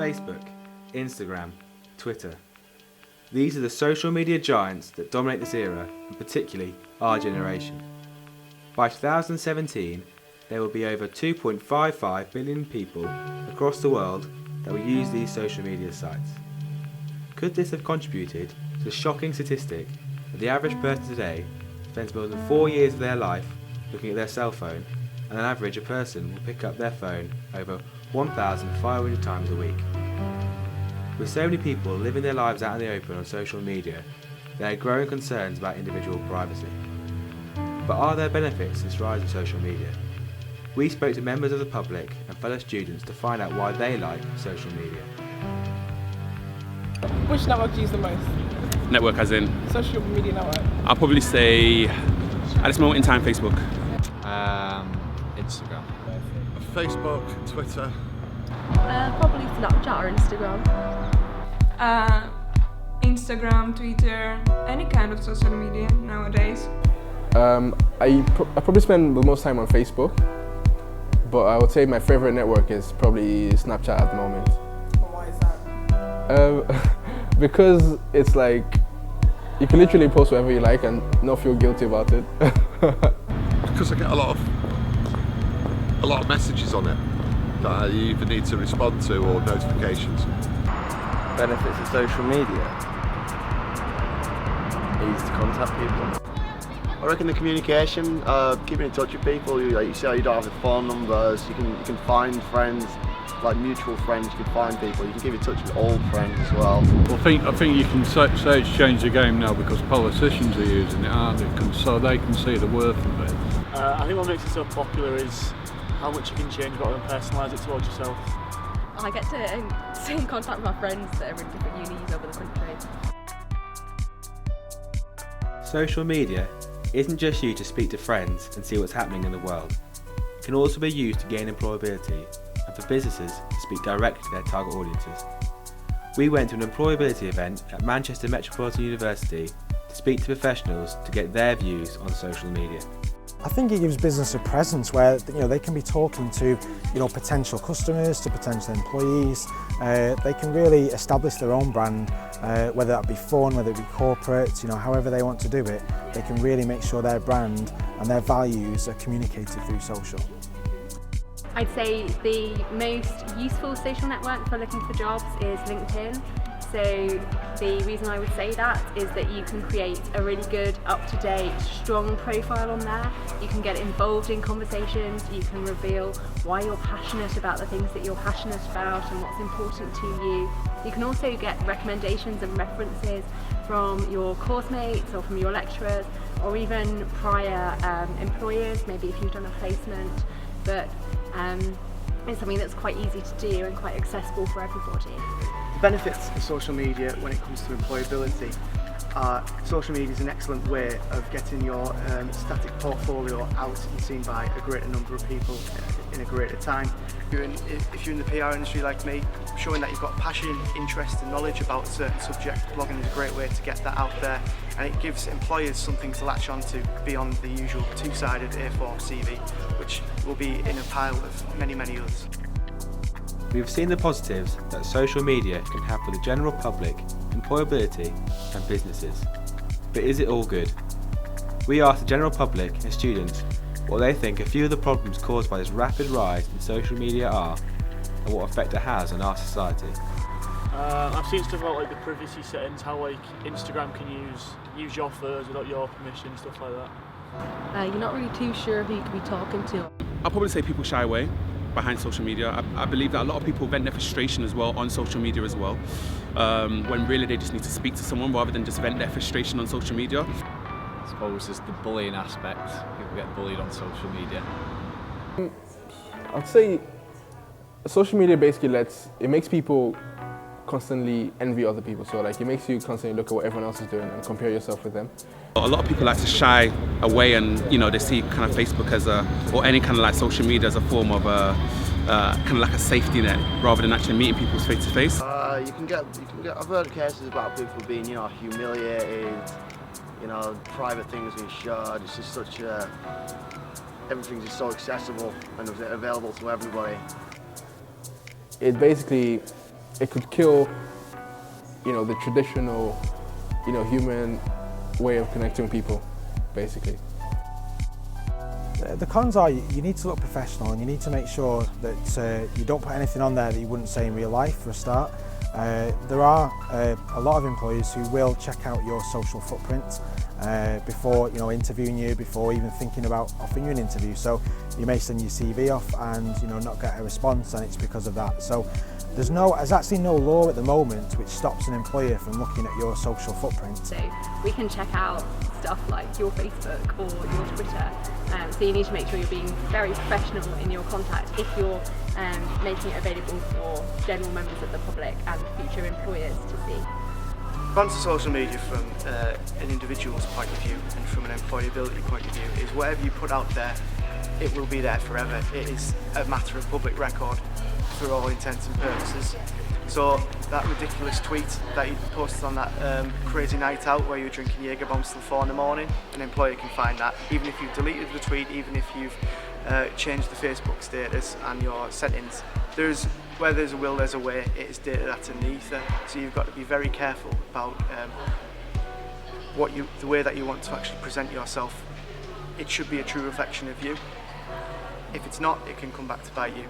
Facebook, Instagram, Twitter. These are the social media giants that dominate this era, and particularly our generation. By 2017, there will be over 2.55 billion people across the world that will use these social media sites. Could this have contributed to the shocking statistic that the average person today spends more than 4 years of their life looking at their cell phone, and on average a person will pick up their phone over 1,500 times a week? With so many people living their lives out in the open on social media, there are growing concerns about individual privacy. But are there benefits to this rise of social media? We spoke to members of the public and fellow students to find out why they like social media. Which network do you use the most? Network as in? Social media network. I'll probably say, at this moment in time, Facebook. Instagram. Facebook, Twitter. Probably Snapchat or Instagram. Instagram, Twitter, any kind of social media nowadays. I probably spend the most time on Facebook, but I would say my favorite network is probably Snapchat at the moment. Why is that? Because it's like you can literally post whatever you like and not feel guilty about it. Because I get a lot of messages on it that I either need to respond to or notifications. Benefits of social media. Easy to contact people. I reckon the communication, keeping in touch with people. You say you don't have the phone numbers. You can find friends, like mutual friends. You can find people. You can keep in touch with old friends as well. I think you can say it's changed the game now because politicians are using it, aren't they? So they can see the worth of it. I think what makes it so popular is how much you can change about it and personalise it towards yourself. I get to stay in contact with my friends that are in different unis over the country. Social media isn't just used to speak to friends and see what's happening in the world. It can also be used to gain employability and for businesses to speak directly to their target audiences. We went to an employability event at Manchester Metropolitan University to speak to professionals to get their views on social media. I think it gives business a presence where they can be talking to potential customers, to potential employees. They can really establish their own brand, whether that be fun, whether it be corporate, however they want to do it. They can really make sure their brand and their values are communicated through social. I'd say the most useful social network for looking for jobs is LinkedIn. So the reason I would say that is that you can create a really good, up-to-date, strong profile on there. You can get involved in conversations, you can reveal why you're passionate about the things that you're passionate about and what's important to you. You can also get recommendations and references from your course mates or from your lecturers or even prior employers, maybe if you've done a placement. But it's something that's quite easy to do and quite accessible for everybody. The benefits of social media when it comes to employability are social media is an excellent way of getting your static portfolio out and seen by a greater number of people in a greater time. If you're in the PR industry like me, showing that you've got passion, interest and knowledge about a certain subject, blogging is a great way to get that out there, and it gives employers something to latch on to beyond the usual two-sided A4 CV, which will be in a pile of many, many others. We've seen the positives that social media can have for the general public, employability and businesses. But is it all good? We asked the general public and students what they think a few of the problems caused by this rapid rise in social media are and what effect it has on our society. I've seen stuff about the privacy settings, how Instagram can use your photos without your permission, stuff like that. You're not really too sure who you could be talking to. I'll probably say people shy away behind social media. I believe that a lot of people vent their frustration as well on social media as well, when really they just need to speak to someone rather than just vent their frustration on social media. I suppose there's the bullying aspect. People get bullied on social media. I'd say social media basically makes people constantly envy other people. So it makes you constantly look at what everyone else is doing and compare yourself with them. A lot of people like to shy away and they see kind of Facebook as or any kind of social media as a form of kind of like a safety net rather than actually meeting people face to face. You can get. I've heard cases about people being humiliated, private things being shared. It's just such everything's just so accessible and available to everybody. It basically it could kill, the traditional, human way of connecting with people, basically. The cons are you need to look professional, and you need to make sure that you don't put anything on there that you wouldn't say in real life, for a start. There are a lot of employers who will check out your social footprint before interviewing you, before even thinking about offering you an interview. So you may send your CV off and not get a response, and it's because of that. So there's actually no law at the moment which stops an employer from looking at your social footprint. So we can check out stuff like your Facebook or your Twitter. So you need to make sure you're being very professional in your contact if you're making it available for general members of the public and future employers to see. Onto social media from an individual's point of view and from an employability point of view is whatever you put out there, it will be there forever. It is a matter of public record for all intents and purposes. So that ridiculous tweet that you posted on that crazy night out where you were drinking Jaeger bombs till 4 in the morning, an employer can find that. Even if you've deleted the tweet, even if you've changed the Facebook status and your settings, where there's a will, there's a way. It is data that's in the ether, so you've got to be very careful about the way that you want to actually present yourself. It should be a true reflection of you. If it's not, it can come back to bite you.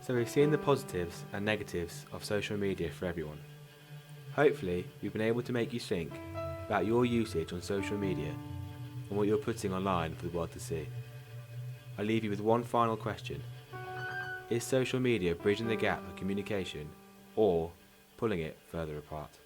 So we've seen the positives and negatives of social media for everyone. Hopefully we've been able to make you think about your usage on social media and what you're putting online for the world to see. I leave you with one final question. Is social media bridging the gap of communication or pulling it further apart?